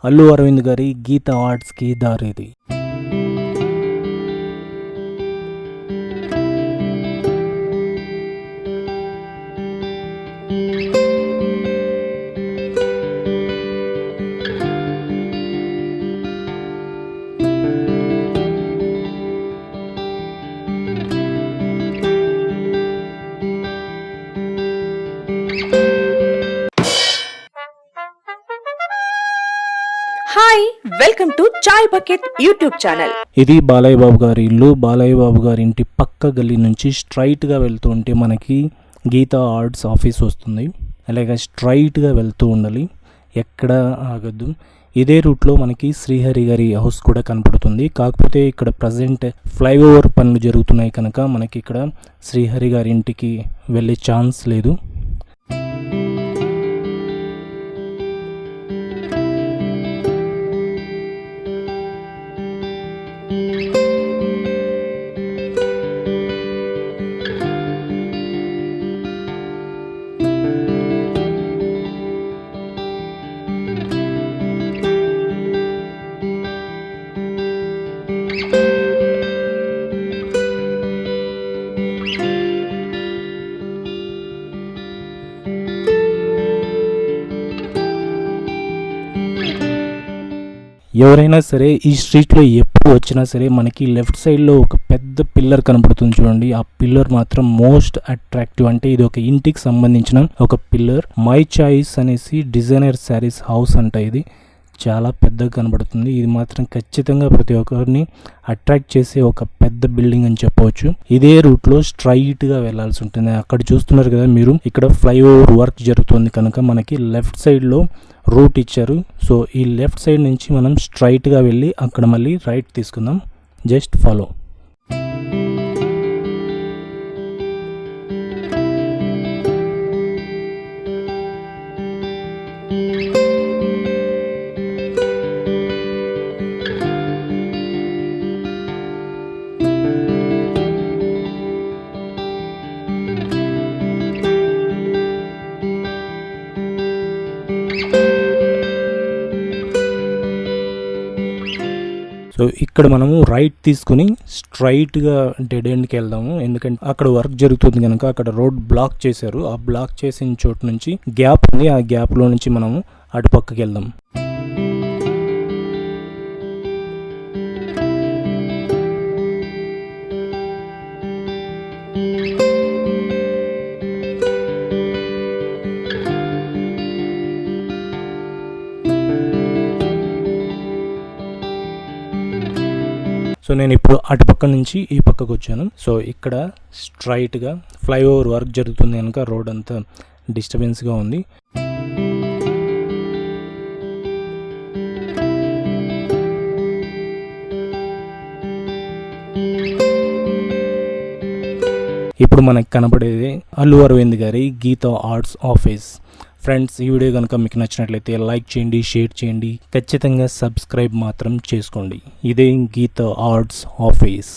అల్లు అరవింద్ గారి గీత ఆర్ట్స్కి దారేది. Hi, welcome to chai bucket YouTube channel. ఇది బాలయ్య బాబు గారి ఇల్లు. బాలయ్య బాబు గారి ఇంటి పక్క గల్లీ నుంచి స్ట్రైట్గా వెళ్తూ ఉంటే మనకి గీత ఆర్ట్స్ ఆఫీస్ వస్తుంది. అలాగే స్ట్రైట్గా వెళ్తూ ఉండాలి, ఎక్కడ ఆగద్దు. ఇదే రూట్లో మనకి శ్రీహరి గారి హౌస్ కూడా కనపడుతుంది. కాకపోతే ఇక్కడ ప్రజెంట్ ఫ్లైఓవర్ పనులు జరుగుతున్నాయి కనుక మనకి ఇక్కడ శ్రీహరి గారి ఇంటికి వెళ్ళే ఛాన్స్ లేదు. ఎవరైనా సరే ఈ స్ట్రీట్లో ఎప్పుడు వచ్చినా సరే మనకి లెఫ్ట్ సైడ్లో ఒక పెద్ద పిల్లర్ కనబడుతుంది చూడండి. ఆ పిల్లర్ మాత్రం మోస్ట్ అట్రాక్టివ్. అంటే ఇది ఒక ఇంటికి సంబంధించిన ఒక పిల్లర్. మై చాయిస్ అనేసి డిజైనర్ శారీస్ హౌస్ అంట. ఇది చాలా పెద్దగా కనబడుతుంది. ఇది మాత్రం ఖచ్చితంగా ప్రతి ఒక్కరిని అట్రాక్ట్ చేసే ఒక పెద్ద బిల్డింగ్ అని చెప్పవచ్చు. ఇదే రూట్లో స్ట్రైట్గా వెళ్లాల్సి ఉంటుంది. అక్కడ చూస్తున్నారు కదా మీరు, ఇక్కడ ఫ్లైఓవర్ వర్క్ జరుగుతుంది కనుక మనకి లెఫ్ట్ సైడ్లో రూట్ ఇచ్చారు. సో ఈ లెఫ్ట్ సైడ్ నుంచి మనం స్ట్రైట్గా వెళ్ళి అక్కడ మళ్ళీ రైట్ తీసుకుందాం. Just follow. సో ఇక్కడ మనము రైట్ తీసుకుని స్ట్రైట్గా డెడ్ ఎండ్కి వెళ్దాము. ఎందుకంటే అక్కడ వర్క్ జరుగుతుంది కనుక అక్కడ రోడ్ బ్లాక్ చేశారు. ఆ బ్లాక్ చేసిన చోటు నుంచి గ్యాప్ ఉంది. ఆ గ్యాప్లో నుంచి మనము అటుపక్కకి వెళ్దాం. సో నేను ఇప్పుడు అటుపక్క నుంచి ఈ పక్కకు వచ్చాను. సో ఇక్కడ స్ట్రైట్గా ఫ్లైఓవర్ వర్క్ జరుగుతుంది కనుక రోడ్ అంతా డిస్టర్బెన్స్గా ఉంది. ఇప్పుడు మనకు కనపడేది అల్లు అరవింద్ గారి గీత ఆర్ట్స్ ఆఫీస్. ఫ్రెండ్స్, ఈ వీడియో కనుక మీకు నచ్చినట్లయితే లైక్ చేయండి, షేర్ చేయండి, ఖచ్చితంగా సబ్స్క్రైబ్ మాత్రం చేసుకోండి. ఇదే గీత ఆర్ట్స్ ఆఫీస్.